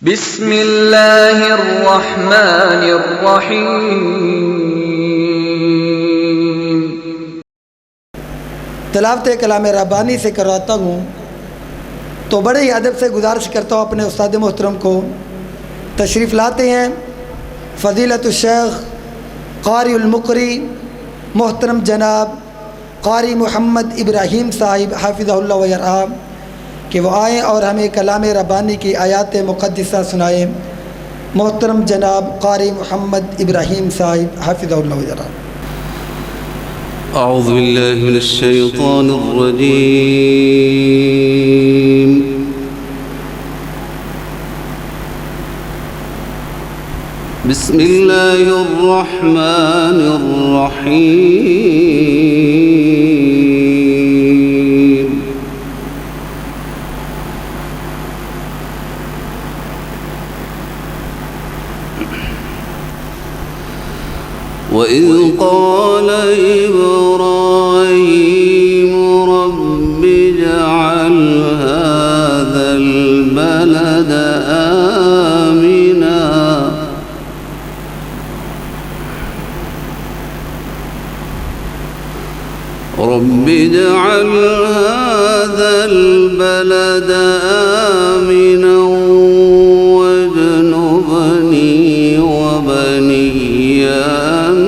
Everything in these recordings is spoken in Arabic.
بسم الله الرحمن الرحيم। तिलावत कलाम रब्बानी से करवाता हूँ तो बड़े ही अदब से गुजारिश करता हूँ अपने उस्ताद मोहतरम को तशरीफ़ लाते हैं फ़ज़ीलतुल शेख क़ारिउल मुक़री मोहतरम जनाब क़ारी मोहम्मद इब्राहीम साहिब हाफ़िज़हुल्लाह व यरहाम कि वो आएँ और हमें कलाम रब्बानी की आयात मुक़द्दिसा सुनाएँ। मोहतरम जनाब क़ारी मोहम्मद इब्राहीम साहिब हाफ़िज़हुल्लाह व यरहाम। أعوذ بالله من الشيطان الرجيم بسم الله الرحمن الرحيم وإذ قال إبراهيم رب اجعل هذا البلد آمنا رب اجعل هذا البلد آمنا واجنبني وبني أن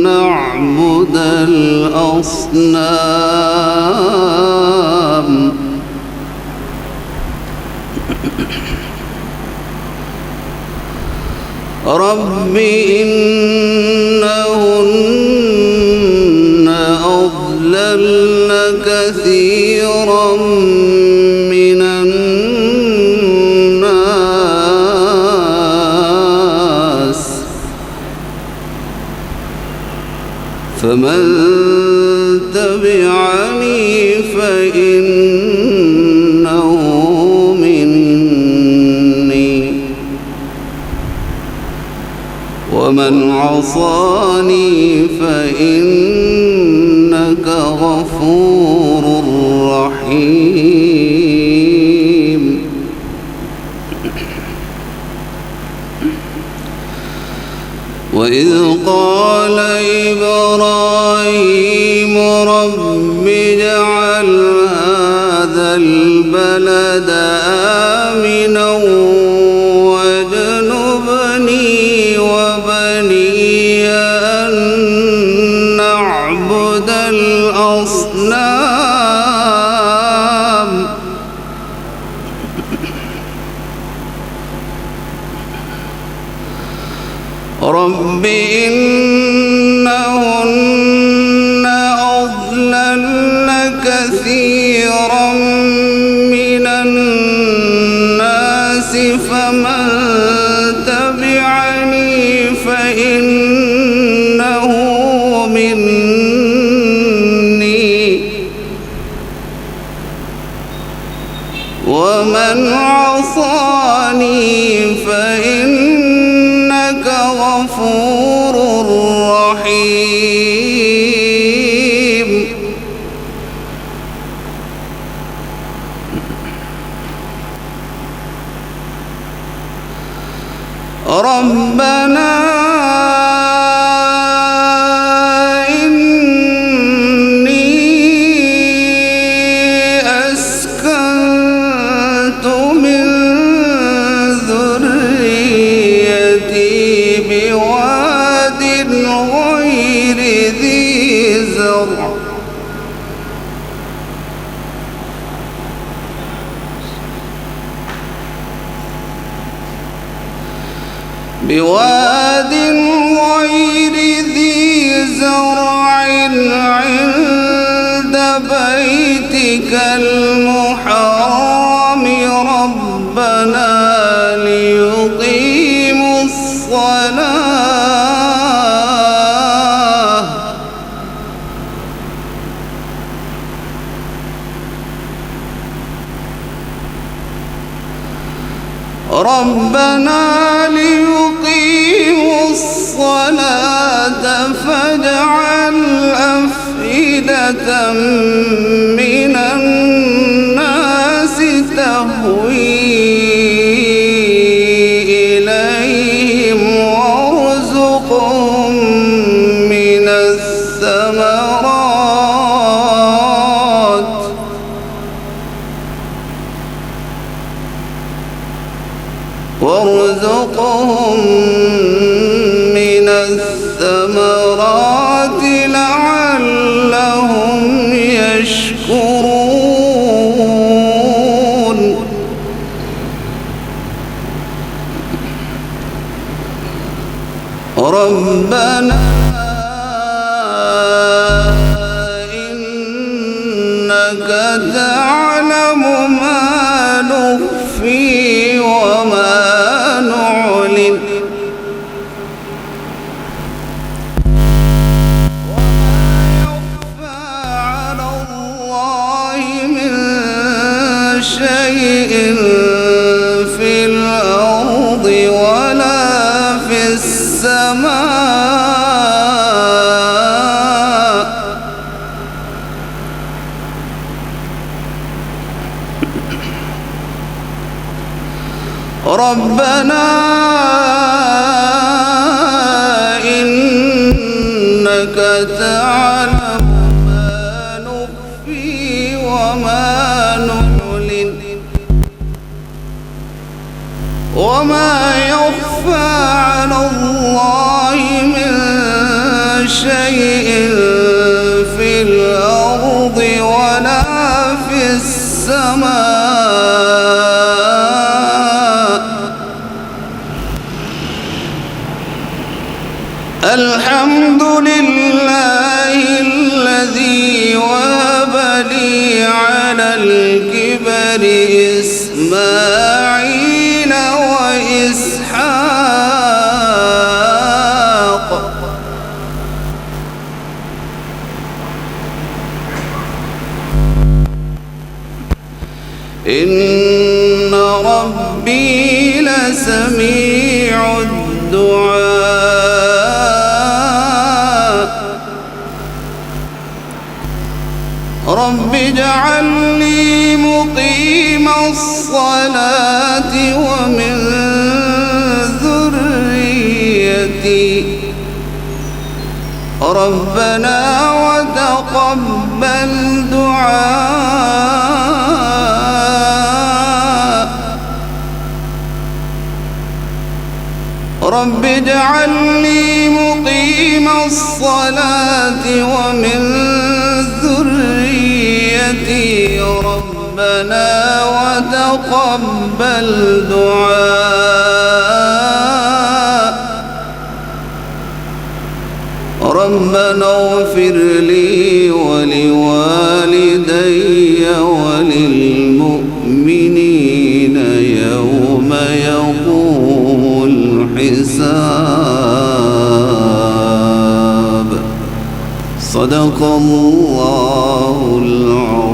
نعبد الأصنام رب إنهن أضللن كثيرا من الناس فمن تبعني فإنه مني ومن عصاني فإنك غفور رحيم وإذ قال إبراهيم رب اجعل هذا البلد آمنا واجنبني وبني أن نعبد الأصنام رب إنهن أضللن كثيرا من الناس فمن تبعني فإنه مني ومن عصاني فإنك غفور رحيم ربنا إني أسكنت من ذريتي بواد غير ذي زرع بواد غير ذي زرع عند بيتك المحرم ربنا ليقيموا الصلاة ربنا ليقيموا الصلاة فاجعل أفئدة من الناس تهوي وارزقهم من الثمرات لعلهم يشكرون ربنا إنك تعلم ما نخفي وما نعلن وما يخفى على الله من شيء في الأرض ولا في السماء ربنا إنك تعلم ما نخفي وما نعلن وما يخفى على الله من شيء في الأرض ولا في السماء الحمد لله الذي وهب لي على الكبر إسماعيل وإسحاق إن ربي لسميع الدعاء رب اجعلني مقيم الصلاة ومن ذريتي ربنا وتقبل دعاء رب اجعلني مقيم الصلاة ومن ذريتي ربنا وتقبل دعاء ربنا اغفر لي ولوالدي وللمؤمنين يوم يقوم الحساب صدق الله العظيم.